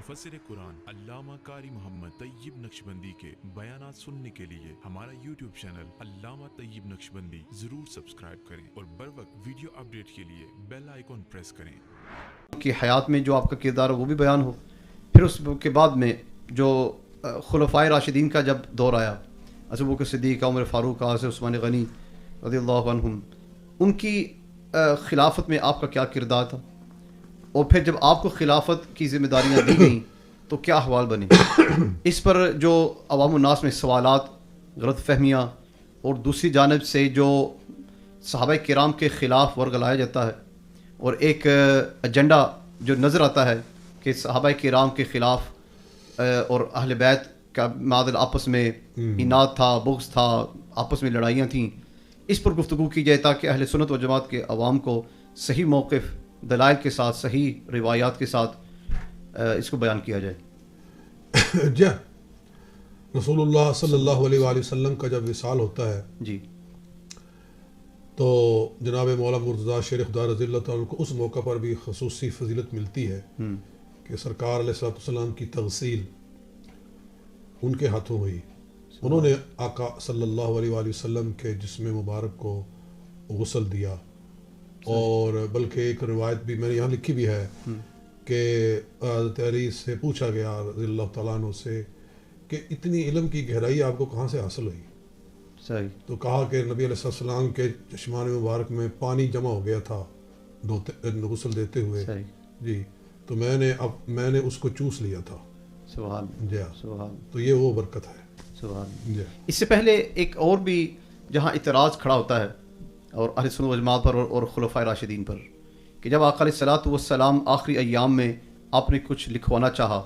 مفسر قرآن علامہ قاری محمد طیب نقشبندی کے بیانات سننے کے لیے ہمارا یوٹیوب چینل علامہ طیب نقشبندی ضرور سبسکرائب کریں اور بر وقت ویڈیو اپڈیٹ کے لیے بیل آئیکن پریس کریں کہ حیات میں جو آپ کا کردار ہے وہ بھی بیان ہو. پھر اس کے بعد میں جو خلفائے راشدین کا جب دور آیا، ابو بکر صدیق، عمر فاروق، عثمان غنی رضی اللہ عنہم، ان کی خلافت میں آپ کا کیا کردار تھا؟ اور پھر جب آپ کو خلافت کی ذمہ داریاں دی گئیں تو کیا احوال بنے؟ اس پر جو عوام الناس میں سوالات، غلط فہمیاں، اور دوسری جانب سے جو صحابہ کرام کے خلاف ورگلایا جاتا ہے اور ایک ایجنڈا جو نظر آتا ہے کہ صحابہ کرام کے خلاف اور اہل بیت کا معادل آپس میں اناد تھا، بغض تھا، آپس میں لڑائیاں تھیں، اس پر گفتگو کی جائے تاکہ اہل سنت و جماعت کے عوام کو صحیح موقف، دلائل کے ساتھ، صحیح روایات کے ساتھ اس کو بیان کیا جائے. جی، رسول اللہ صلی اللہ علیہ وآلہ وسلم کا جب وصال ہوتا ہے جی تو جناب مولا مرتضیٰ شیر خدا رضی اللہ تعالیٰ کو اس موقع پر بھی خصوصی فضیلت ملتی ہے کہ سرکار علیہ السلام کی تغسیل ان کے ہاتھوں ہوئی. انہوں نے آقا صلی اللہ علیہ وآلہ وسلم کے جسم مبارک کو غسل دیا. اور بلکہ ایک روایت بھی میں نے یہاں لکھی بھی ہے کہ حضرت علی سے پوچھا گیا رضی اللہ تعالیٰ عنہ سے کہ اتنی علم کی گہرائی آپ کو کہاں سے حاصل ہوئی؟ صحیح. تو کہا کہ نبی علیہ السلام کے چشمان مبارک میں پانی جمع ہو گیا تھا غسل دیتے ہوئے. صحیح. جی، تو میں نے اس کو چوس لیا تھا. سبحان جی، سبحان. تو یہ وہ برکت ہے. سبحان. جی، اس سے پہلے ایک اور بھی جہاں اعتراض کھڑا ہوتا ہے اور اہل سنت و جماعت پر اور خلفائے راشدین پر، کہ جب آقا علیہ الصلوۃ والسلام آخری ایام میں آپ نے کچھ لکھوانا چاہا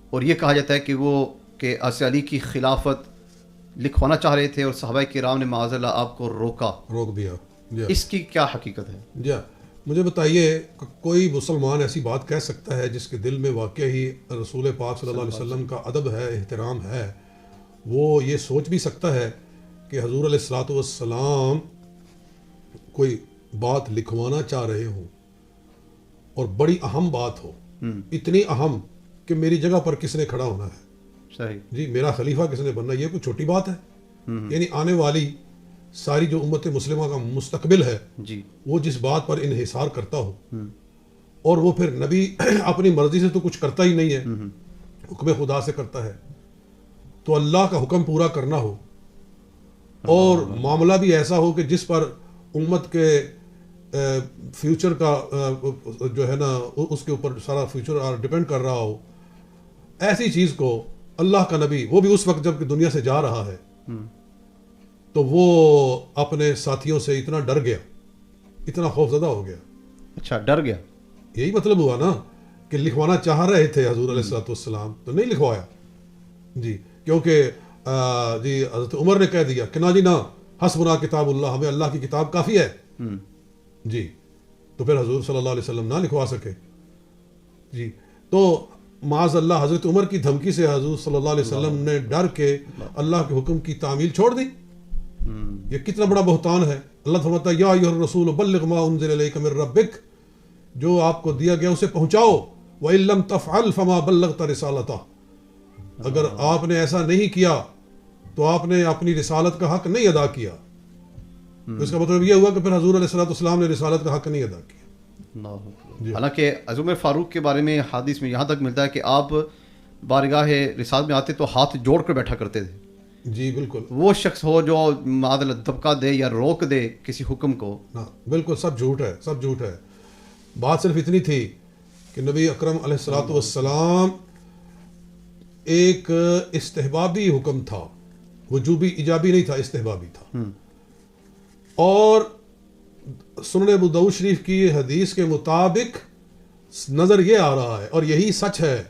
اور یہ کہا جاتا ہے کہ وہ کہ حضرت علی کی خلافت لکھوانا چاہ رہے تھے اور صحابہ کرام نے معاذ اللہ آپ کو روک دیا. جی، اس کی کیا حقیقت ہے؟ جی، مجھے بتائیے کہ کوئی مسلمان ایسی بات کہہ سکتا ہے جس کے دل میں واقع ہی رسول پاک صلی اللہ علیہ وسلم کا ادب ہے، احترام ہے، وہ یہ سوچ بھی سکتا ہے کہ حضور علیہ الصلوۃ والسلام کوئی بات لکھوانا چاہ رہے ہوں اور بڑی اہم بات ہو، اتنی اہم کہ میری جگہ پر کس نے کھڑا ہونا ہے؟ صحیح. جی، میرا خلیفہ کس نے بننا ہے؟ یہ کوئی چھوٹی بات ہے؟ یعنی آنے والی ساری جو امت مسلمہ کا مستقبل ہے جی، وہ جس بات پر انحصار کرتا ہو، اور وہ پھر نبی اپنی مرضی سے تو کچھ کرتا ہی نہیں ہے، حکم خدا سے کرتا ہے، تو اللہ کا حکم پورا کرنا ہو اور معاملہ بھی ایسا ہو کہ جس پر امت کے فیوچر کا جو ہے نا اس کے اوپر سارا فیوچر ڈیپینڈ کر رہا ہو، ایسی چیز کو اللہ کا نبی، وہ بھی اس وقت جب کہ دنیا سے جا رہا ہے، تو وہ اپنے ساتھیوں سے اتنا ڈر گیا، اتنا خوف زدہ ہو گیا. اچھا، ڈر گیا. یہی مطلب ہوا نا کہ لکھوانا چاہ رہے تھے حضور علیہ الصلوۃ والسلام تو نہیں لکھوایا. جی، کیونکہ جی حضرت عمر نے کہہ دیا کہ نا جی نا، حسبنا کتاب اللہ، ہمیں اللہ کی کتاب کافی ہے. جی، تو پھر حضور صلی اللہ علیہ وسلم نہ لکھوا سکے. جی، تو معاذ اللہ حضرت عمر کی دھمکی سے حضور صلی اللہ علیہ وسلم نے ڈر کے اللہ کے حکم کی تعمیل چھوڑ دی. یہ کتنا بڑا بہتان ہے. اللہ فرماتا ہے یا ایھا الرسول بلغ ما انزل الیک من ربک، جو آپ کو دیا گیا اسے پہنچاؤ، وَإِن لَّمْ تَفْعَلْ فَمَا بَلَّغْتَ رِسَالَتَهُ، اگر آپ نے ایسا نہیں کیا تو آپ نے اپنی رسالت کا حق نہیں ادا کیا. تو اس کا مطلب یہ ہوا کہ پھر حضور علیہ السلام نے رسالت کا حق نہیں ادا کیا. حالانکہ عمر فاروق کے بارے میں حدیث میں یہاں تک ملتا ہے کہ آپ بارگاہ رسالت میں آتے تو ہاتھ جوڑ کر بیٹھا کرتے تھے. جی بالکل. وہ شخص ہو جو معادل دبکا دے یا روک دے کسی حکم کو، بالکل سب جھوٹ ہے، سب جھوٹ ہے. بات صرف اتنی تھی کہ نبی اکرم علیہ الصلوۃ والسلام ایک استحبابی حکم تھا، وجوبی ایجابی نہیں تھا، استحبابی تھا. اور سنن ابو داؤد شریف کی حدیث کے مطابق نظر یہ آ رہا ہے اور یہی سچ ہے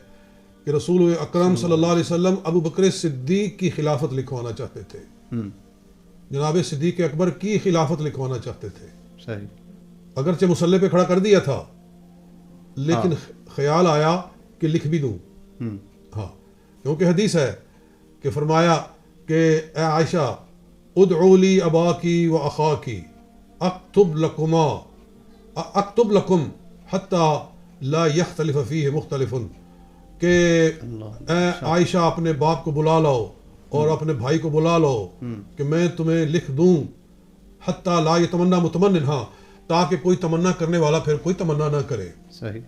کہ رسول اکرم صلی اللہ علیہ وسلم ابو بکر صدیق کی خلافت لکھوانا چاہتے تھے، جناب صدیق اکبر کی خلافت لکھوانا چاہتے تھے. صحیح. اگرچہ مسلح پہ کھڑا کر دیا تھا لیکن خیال آیا کہ لکھ بھی دوں. ہاں، کیونکہ حدیث ہے کہ فرمایا کہ اے عائشہ ادعو لی اباکی و اخاکی اکتب لکم حتی لا یختلف فیہ مختلف، کہ اے عائشہ اپنے باپ کو بلا لاؤ اور اپنے بھائی کو بلا لاؤ کہ میں تمہیں لکھ دوں حتی لا یتمنى متمن، ہاں تاکہ کوئی تمنا کرنے والا پھر کوئی تمنا نہ کرے. صحیح.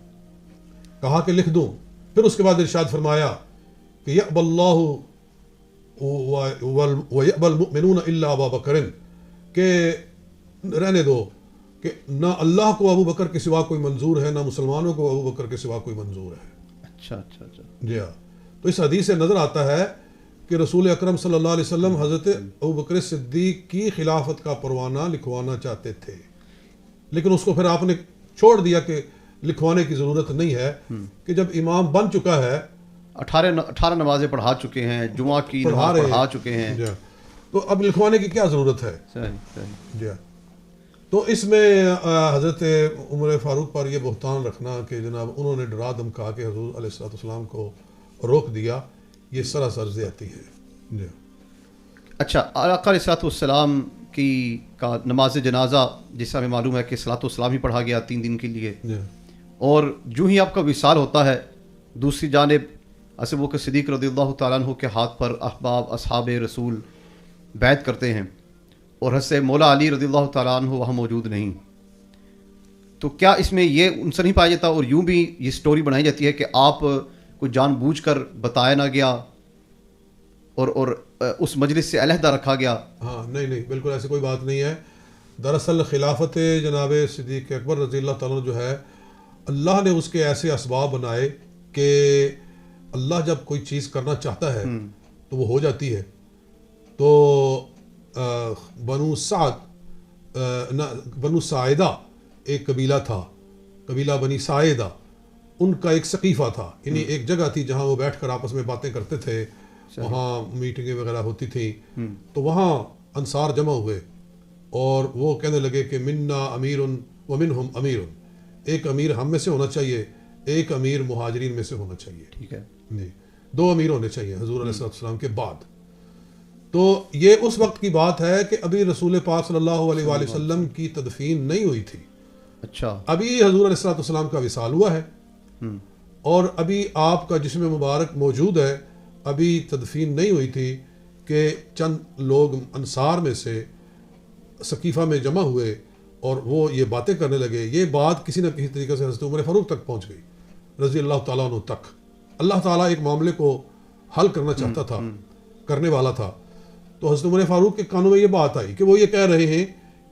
کہا کہ لکھ دوں. پھر اس کے بعد ارشاد فرمایا کہ یأبى اللہ وَيَأْبَى الْمُؤْمِنُونَ إِلَّا أَبَا بَكْرٍ، کہ رہنے دو کہ نہ اللہ کو ابو بکر کے سوا کوئی منظور ہے، نہ مسلمانوں کو ابو بکر کے سوا کوئی منظور ہے. اچھا اچھا اچھا. جی ہاں. تو اس حدیث سے نظر آتا ہے کہ رسول اکرم صلی اللہ علیہ وسلم حضرت ابو بکر صدیق کی خلافت کا پروانہ لکھوانا چاہتے تھے، لیکن اس کو پھر آپ نے چھوڑ دیا کہ لکھوانے کی ضرورت نہیں ہے، کہ جب امام بن چکا ہے، 18 نمازیں پڑھا چکے ہیں، جمعہ کی نماز پڑھا چکے ہیں، تو اب لکھوانے کی کیا ضرورت ہے. جی. تو اس میں حضرت عمر فاروق پر یہ بہتان رکھنا کہ جناب انہوں نے ڈرا دھمکا کے حضور علیہ السلام کو روک دیا، یہ سراسر زیادتی ہے. جی. اچھا، آقا علیہ السلام کی کا نماز جنازہ جیسا ہمیں معلوم ہے کہ صلاۃ والسلام ہی پڑھا گیا 3 دن کے لیے، اور جو ہی آپ کا وصال ہوتا ہے، دوسری جانب حضرت ابوبکر صدیق رضی اللہ تعالیٰ عنہ کے ہاتھ پر احباب اصحاب رسول بیعت کرتے ہیں، اور حضرت مولا علی رضی اللہ تعالیٰ عنہ وہاں موجود نہیں. تو کیا اس میں یہ عنصر نہیں پایا جاتا، اور یوں بھی یہ سٹوری بنائی جاتی ہے کہ آپ کو جان بوجھ کر بتایا نہ گیا اور اس مجلس سے علیحدہ رکھا گیا؟ ہاں نہیں بالکل ایسی کوئی بات نہیں ہے. دراصل خلافت جناب صدیق اکبر رضی اللہ تعالیٰ عنہ جو ہے، اللہ نے اس کے ایسے اسباب بنائے کہ اللہ جب کوئی چیز کرنا چاہتا ہے تو وہ ہو جاتی ہے. تو بنو ساعدہ ایک قبیلہ تھا، قبیلہ بنی ساعدہ، ان کا ایک سقیفہ تھا، یعنی ایک جگہ تھی جہاں وہ بیٹھ کر آپس میں باتیں کرتے تھے، وہاں میٹنگیں وغیرہ ہوتی تھیں. تو وہاں انصار جمع ہوئے اور وہ کہنے لگے کہ منا امیر ومنہم امیر، ایک امیر ہم میں سے ہونا چاہیے، ایک امیر مہاجرین میں سے ہونا چاہیے. ٹھیک ہے جی، 2 امیر ہونے چاہیے حضور علیہ السلام کے بعد. تو یہ اس وقت کی بات ہے کہ ابھی رسول پاک صلی اللہ علیہ وآلہ وسلم کی تدفین نہیں ہوئی تھی. اچھا. ابھی حضور علیہ السلام کا وصال ہوا ہے اور ابھی آپ کا جسم مبارک موجود ہے، ابھی تدفین نہیں ہوئی تھی کہ چند لوگ انصار میں سے سقیفہ میں جمع ہوئے اور وہ یہ باتیں کرنے لگے. یہ بات کسی نہ کسی طریقے سے حضرت عمر فاروق تک پہنچ گئی رضی اللہ تعالیٰ عنہ تک. اللہ تعالیٰ ایک معاملے کو حل کرنا چاہتا تھا، کرنے والا تھا. تو حضرت عمر فاروق کے کانوں میں یہ بات آئی کہ وہ یہ کہہ رہے ہیں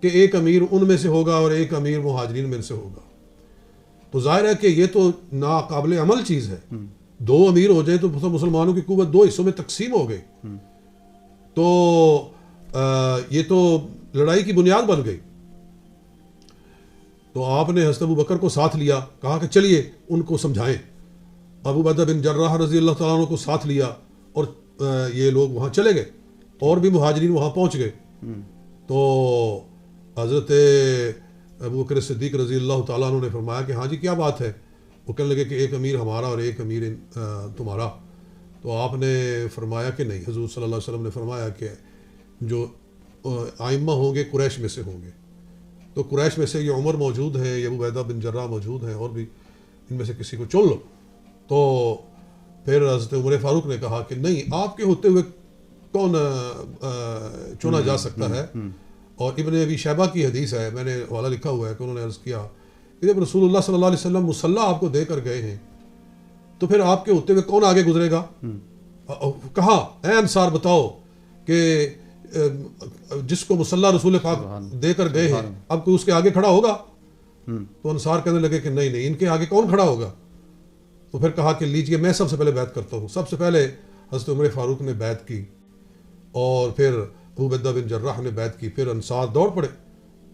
کہ ایک امیر ان میں سے ہوگا اور ایک امیر مہاجرین میں سے ہوگا. تو ظاہر ہے کہ یہ تو ناقابل عمل چیز ہے. 2 امیر ہو جائیں تو مسلمانوں کی قوت 2 حصوں میں تقسیم ہو گئی، تو یہ تو لڑائی کی بنیاد بن گئی. تو آپ نے حضرت ابو بکر کو ساتھ لیا، کہا کہ چلیے ان کو سمجھائیں. ابو عبیدہ بن جراح رضی اللہ تعالیٰ عنہ کو ساتھ لیا اور یہ لوگ وہاں چلے گئے، اور بھی مہاجرین وہاں پہنچ گئے. تو حضرت ابو بکر صدیق رضی اللہ تعالیٰ عنہ نے فرمایا کہ ہاں جی کیا بات ہے. وہ کہنے لگے کہ ایک امیر ہمارا اور ایک امیر تمہارا. تو آپ نے فرمایا کہ نہیں، حضور صلی اللہ علیہ وسلم نے فرمایا کہ جو ائمہ ہوں گے قریش میں سے ہوں گے. تو قریش میں سے یہ عمر موجود ہے، یہ ابو عبیدہ بن جراح موجود ہیں، اور بھی ان میں سے کسی کو چن لو. تو پھر حضرت عمر فاروق نے کہا کہ نہیں، آپ کے ہوتے ہوئے کون چنا جا سکتا ہے. اور ابن ابی شیبہ کی حدیث ہے، میں نے حوالہ لکھا ہوا ہے کہ انہوں نے عرض کیا کہ جب رسول اللہ صلی اللہ علیہ وسلم مصلی آپ کو دے کر گئے ہیں تو پھر آپ کے ہوتے ہوئے کون آگے گزرے گا. کہا اے انصار بتاؤ کہ جس کو مصلی رسول پاک دے کر گئے ہیں اب کوئی اس کے آگے کھڑا ہوگا. تو انصار کہنے لگے کہ نہیں ان کے آگے کون کھڑا ہوگا. تو پھر کہا کہ لیجئے میں سب سے پہلے بیعت کرتا ہوں. سب سے پہلے حضرت عمر فاروق نے بیعت کی، اور پھر ابو عبیدہ بن جراح نے بیعت کی. پھر انصار دوڑ پڑے،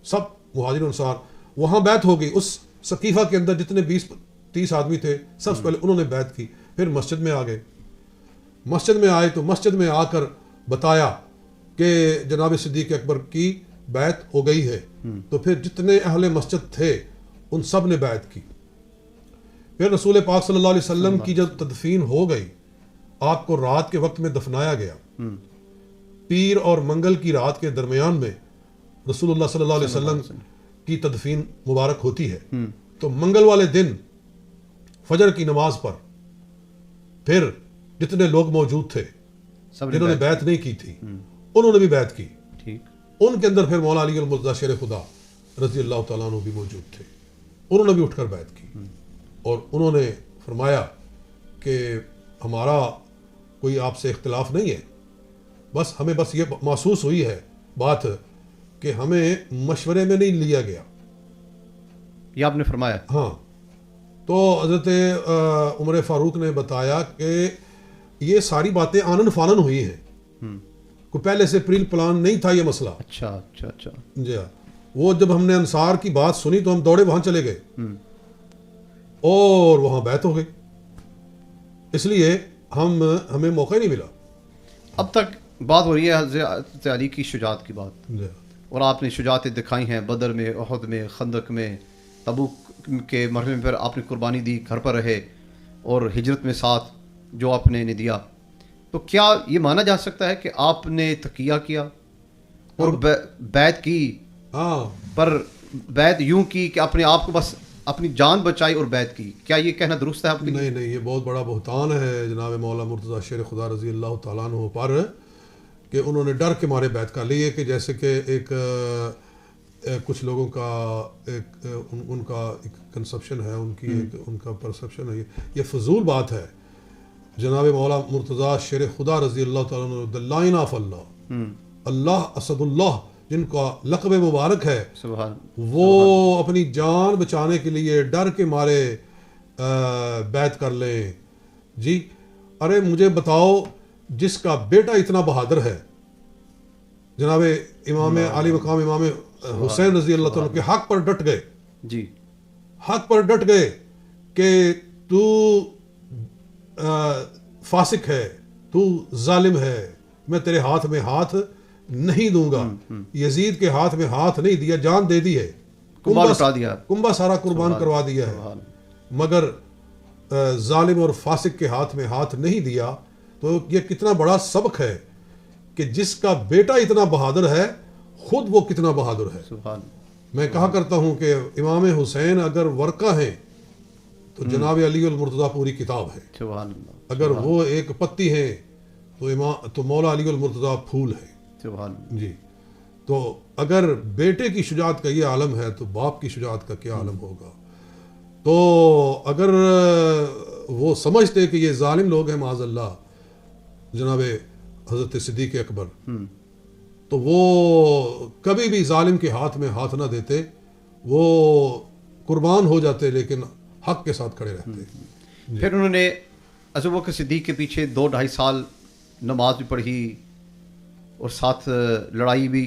سب مہاجر انصار. وہاں بیعت ہو گئی. اس سقیفہ کے اندر جتنے 20-30 آدمی تھے سب سے پہلے انہوں نے بیعت کی. پھر مسجد میں آ گئے. مسجد میں آئے تو مسجد میں آ کر بتایا کہ جناب صدیق اکبر کی بیعت ہو گئی ہے. تو پھر جتنے اہل مسجد تھے ان سب نے بیعت کی. پھر رسول پاک صلی اللہ علیہ وسلم کی جب تدفین ہو گئی، آپ کو رات کے وقت میں دفنایا گیا. پیر اور منگل کی رات کے درمیان میں رسول اللہ صلی اللہ علیہ وسلم کی تدفین مبارک ہوتی ہے. تو منگل والے دن فجر کی نماز پر پھر جتنے لوگ موجود تھے سب جنہوں نے بیعت نہیں کی تھی انہوں نے بھی بیعت کی. ٹھیک. ان کے اندر پھر مولا علی المرتضیٰ شیر خدا رضی اللہ تعالیٰ عنہ بھی موجود تھے. انہوں نے بھی اٹھ کر بیعت کی اور انہوں نے فرمایا کہ ہمارا کوئی آپ سے اختلاف نہیں ہے, بس ہمیں بس یہ محسوس ہوئی ہے بات کہ ہمیں مشورے میں نہیں لیا گیا. یہ آپ نے فرمایا؟ ہاں. تو حضرت عمر فاروق نے بتایا کہ یہ ساری باتیں آنن فانن ہوئی ہیں, کوئی پہلے سے پری پلان نہیں تھا یہ مسئلہ. اچھا اچھا اچھا. جی ہاں. وہ جب ہم نے انصار کی بات سنی تو ہم دوڑے وہاں چلے گئے اور وہاں بیعت ہو گئی. اس لیے ہمیں موقع نہیں ملا. اب تک بات ہو رہی ہے حضرت علی کی شجاعت کی بات, جی. اور آپ نے شجاعتیں دکھائی ہیں بدر میں, احد میں, خندق میں, تبوک کے مرحلے میں پھر آپ نے قربانی دی, گھر پر رہے, اور ہجرت میں ساتھ جو آپ نے دیا. تو کیا یہ مانا جا سکتا ہے کہ آپ نے تقیہ کیا اور بیعت کی, ہاں, پر بیعت یوں کی کہ اپنے آپ کو بس اپنی جان بچائی اور بیعت کی؟ کیا یہ کہنا درست ہے آپ کے لیے؟ نہیں, یہ بہت بڑا بہتان ہے جناب مولا مرتضیٰ شیر خدا رضی اللہ تعالیٰ عنہ پر کہ انہوں نے ڈر کے مارے بیعت کر لی ہے. کہ جیسے کہ ایک کچھ لوگوں کا ان کا ایک کنسپشن ہے, ان کا پرسپشن ہے, یہ فضول بات ہے. جناب مولا مرتضیٰ شیر خدا رضی اللہ تعالیٰ عنہ the line of اللہ, اللہ اسد اللہ جن کا لقب مبارک ہے, سبحان, وہ اپنی جان بچانے کے لیے ڈر کے مارے بیعت کر لیں. جی ارے مجھے بتاؤ, جس کا بیٹا اتنا بہادر ہے, جناب امام علی مقام امام حسین رضی اللہ تعالیٰ کے حق پر ڈٹ گئے, جی حق پر ڈٹ گئے کہ تو فاسق ہے, تو ظالم ہے, میں تیرے ہاتھ میں ہاتھ نہیں دوں گا. یزید کے ہاتھ میں ہاتھ نہیں دیا, جان دے دی ہے, کنبہ سارا قربان کروا دیا ہے, مگر ظالم اور فاسق کے ہاتھ میں ہاتھ نہیں دیا. تو یہ کتنا بڑا سبق ہے کہ جس کا بیٹا اتنا بہادر ہے خود وہ کتنا بہادر ہے. سبحان. میں کہا کرتا ہوں کہ امام حسین اگر ورقہ ہیں تو جناب علی المرتضیٰ پوری کتاب ہے. سبحان. اگر وہ ایک پتی ہیں تو مولا علی المرتضیٰ پھول ہے. سبحان. جی. تو اگر بیٹے کی شجاعت کا یہ عالم ہے تو باپ کی شجاعت کا کیا عالم ہوگا. تو اگر وہ سمجھتے کہ یہ ظالم لوگ ہیں معاذ اللہ, جناب حضرت صدیق اکبر, تو وہ کبھی بھی ظالم کے ہاتھ میں ہاتھ نہ دیتے, وہ قربان ہو جاتے لیکن حق کے ساتھ کھڑے رہتے. پھر انہوں نے ابو بکر صدیق کے پیچھے 2-2.5 سال نماز بھی پڑھی اور ساتھ لڑائی بھی,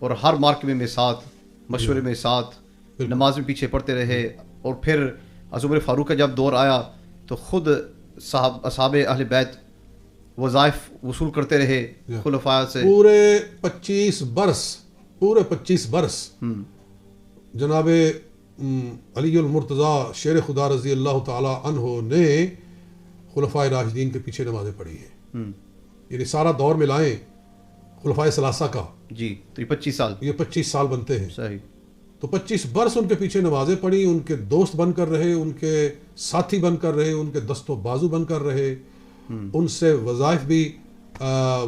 اور ہر محکمے میں ساتھ, مشورے میں ساتھ, نماز میں پیچھے پڑھتے رہے. اور پھر عمر فاروق کا جب دور آیا تو خود اصحاب اہل بیت وظائف وصول کرتے رہے خلفاء سے. پورے 25 برس جناب علی المرتضیٰ شیر خدا رضی اللہ تعالی عنہ نے خلفاء راشدین کے پیچھے نمازیں پڑھی ہیں. یعنی سارا دور ملائیں خلفاء ثلاثہ کا, جی, تو یہ 25 سال, یہ 25 سال بنتے ہیں. صحیح. تو 25 برس ان کے پیچھے نمازیں پڑھی, ان کے دوست بن کر رہے, ان کے ساتھی بن کر رہے, ان کے دست و بازو بن کر رہے, ان سے وظائف بھی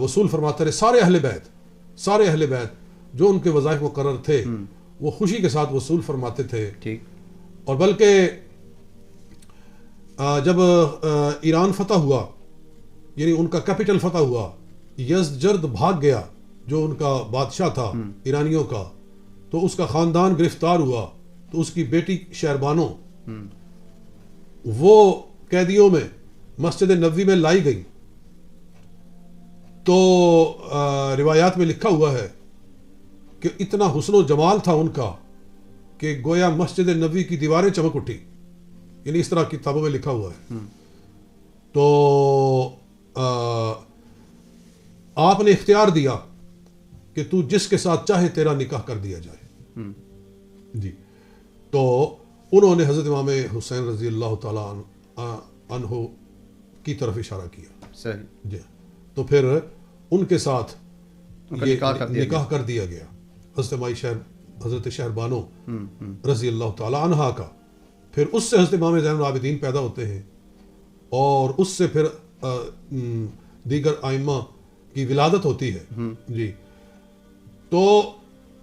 وصول فرماتے رہے. سارے اہل بیت جو ان کے وظائف مقرر تھے وہ خوشی کے ساتھ وصول فرماتے تھے. ٹھیک. اور بلکہ جب ایران فتح ہوا, یعنی ان کا کیپٹل فتح ہوا, یزدجرد بھاگ گیا جو ان کا بادشاہ تھا ایرانیوں کا, تو اس کا خاندان گرفتار ہوا, تو اس کی بیٹی شہربانو وہ قیدیوں میں مسجد نبوی میں لائی گئی. تو روایات میں لکھا ہوا ہے کہ اتنا حسن و جمال تھا ان کا کہ گویا مسجد نبوی کی دیواریں چمک اٹھی, یعنی اس طرح کتابوں میں لکھا ہوا ہے. تو آپ نے اختیار دیا کہ تو جس کے ساتھ چاہے تیرا نکاح کر دیا جائے. جی. تو انہوں نے حضرت امام حسین رضی اللہ تعالیٰ عنہ کی طرف اشارہ کیا. صحیح. جی. تو پھر ان کے ساتھ نکاح کر دیا گیا حضرت مائی حضرت شہربانو رضی اللہ تعالیٰ عنہا کا. پھر اس سے حضرت امام زین العابدین پیدا ہوتے ہیں اور اس سے پھر دیگر ائمہ کی ولادت ہوتی ہے جی، تو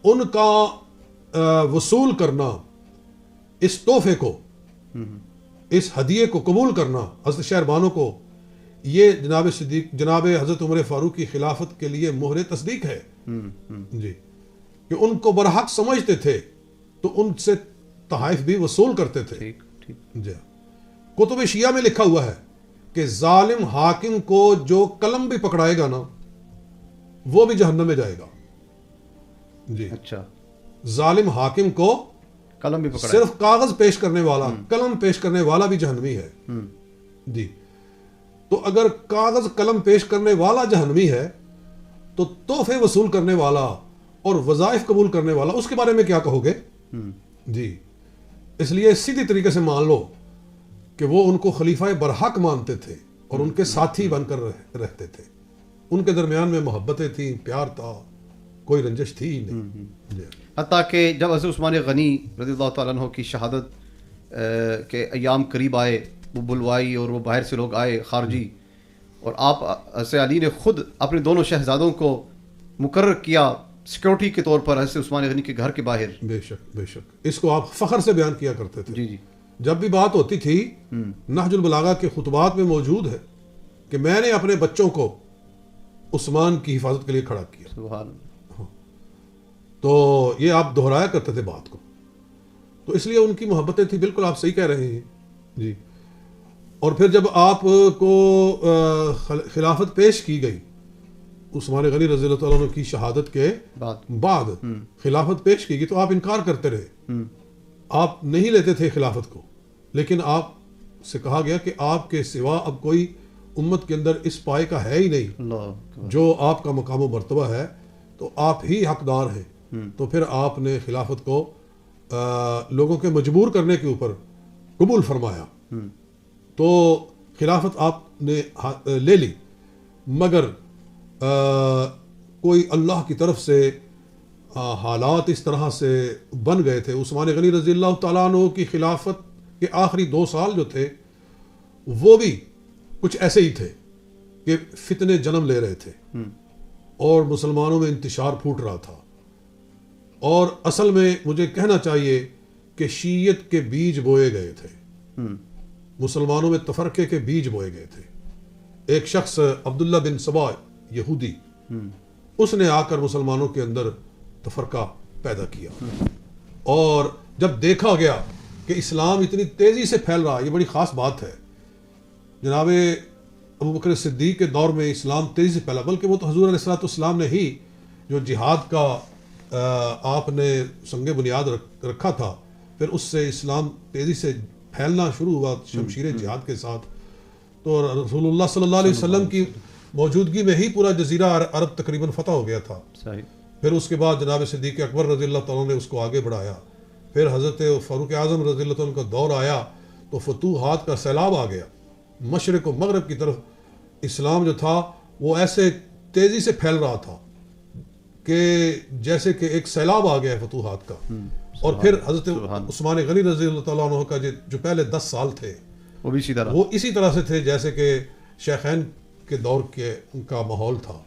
ان کا وصول کرنا، اس تحفے کو، اس ہدیے کو قبول کرنا حضرت شہربانوں کو، یہ جناب صدیق، جناب حضرت عمر فاروق کی خلافت کے لیے مہر تصدیق ہے جی، کہ ان کو برحق سمجھتے تھے تو ان سے تحائف بھی وصول کرتے تھے ٹھیک ٹھیک. جی. کتب شیعہ میں لکھا ہوا ہے کہ ظالم حاکم کو جو قلم بھی پکڑائے گا نا وہ بھی جہنم میں جائے گا جی. اچھا، ظالم حاکم کو قلم بھی پکڑا صرف کاغذ پیش کرنے والا، قلم پیش کرنے والا بھی جہنمی ہے جی. تو اگر کاغذ قلم پیش کرنے والا جہنمی ہے تو تحفے وصول کرنے والا اور وظائف قبول کرنے والا، اس کے بارے میں کیا کہو گے جی. اس لیے سیدھی طریقے سے مان لو کہ وہ ان کو خلیفہ برحق مانتے تھے اور ان کے ساتھی بن کر رہتے تھے. ان کے درمیان میں محبتیں تھیں، پیار تھا، کوئی رنجش تھی ہی نہیں جی. حتیٰ کہ جب حضرت عثمان غنی رضی اللہ تعالیٰ عنہ کی شہادت کے ایام قریب آئے، وہ بلوائی اور وہ باہر سے لوگ آئے خارجی، اور آپ حضرت علی نے خود اپنے دونوں شہزادوں کو مقرر کیا سیکورٹی کے طور پر حضرت عثمان غنی کے گھر کے باہر. بے شک بے شک، اس کو آپ فخر سے بیان کیا کرتے تھے جی جی. جب بھی بات ہوتی تھی. نہج البلاغہ کے خطبات میں موجود ہے کہ میں نے اپنے بچوں کو عثمان کی حفاظت کے لیے کھڑا کیا. سبحان اللہ. تو یہ آپ دہرایا کرتے تھے بات کو. تو اس لیے ان کی محبتیں تھیں. بالکل آپ صحیح کہہ رہے ہیں جی. اور پھر جب آپ کو خلافت پیش کی گئی عثمان غنی رضی اللہ تعالیٰ عنہ کی شہادت کے بعد خلافت پیش کی گئی تو آپ انکار کرتے رہے. آپ نہیں لیتے تھے خلافت کو، لیکن آپ سے کہا گیا کہ آپ کے سوا اب کوئی امت کے اندر اس پائے کا ہے ہی نہیں اللہ جو آپ کا مقام و مرتبہ ہے، تو آپ ہی حقدار ہیں. تو پھر آپ نے خلافت کو لوگوں کے مجبور کرنے کے اوپر قبول فرمایا. تو خلافت آپ نے لے لی، مگر کوئی اللہ کی طرف سے حالات اس طرح سے بن گئے تھے. عثمان غنی رضی اللہ تعالیٰ عنہ کی خلافت کے آخری 2 سال جو تھے وہ بھی کچھ ایسے ہی تھے کہ فتنے جنم لے رہے تھے اور مسلمانوں میں انتشار پھوٹ رہا تھا. اور اصل میں مجھے کہنا چاہیے کہ شیعت کے بیج بوئے گئے تھے، مسلمانوں میں تفرقے کے بیج بوئے گئے تھے. ایک شخص عبداللہ بن سبا یہودی، اس نے آ کر مسلمانوں کے اندر تفرقہ پیدا کیا. اور جب دیکھا گیا کہ اسلام اتنی تیزی سے پھیل رہا، یہ بڑی خاص بات ہے. جناب ابوبکر صدیق کے دور میں اسلام تیزی سے پھیلا، بلکہ وہ تو حضور علیہ السلام نے ہی جو جہاد کا آپ نے سنگ بنیاد رکھا تھا، پھر اس سے اسلام تیزی سے پھیلنا شروع ہوا شمشیر جہاد کے ساتھ. تو رسول اللہ صلی اللہ علیہ وسلم کی موجودگی میں ہی پورا جزیرہ عرب تقریباً فتح ہو گیا تھا. صحیح. پھر اس کے بعد جناب صدیق اکبر رضی اللہ تعالیٰ نے اس کو آگے بڑھایا. پھر حضرت فاروق اعظم رضی اللہ تعالیٰ کا دور آیا تو فتوحات کا سیلاب آ گیا. مشرق و مغرب کی طرف اسلام جو تھا وہ ایسے تیزی سے پھیل رہا تھا کہ جیسے کہ ایک سیلاب آ گیا ہے فتوحات کا. اور پھر حضرت عثمان غنی رضی اللہ تعالیٰ عنہ کا جو پہلے 10 سال تھے وہ اسی طرح سے تھے جیسے کہ شیخین کے دور کے ان کا ماحول تھا.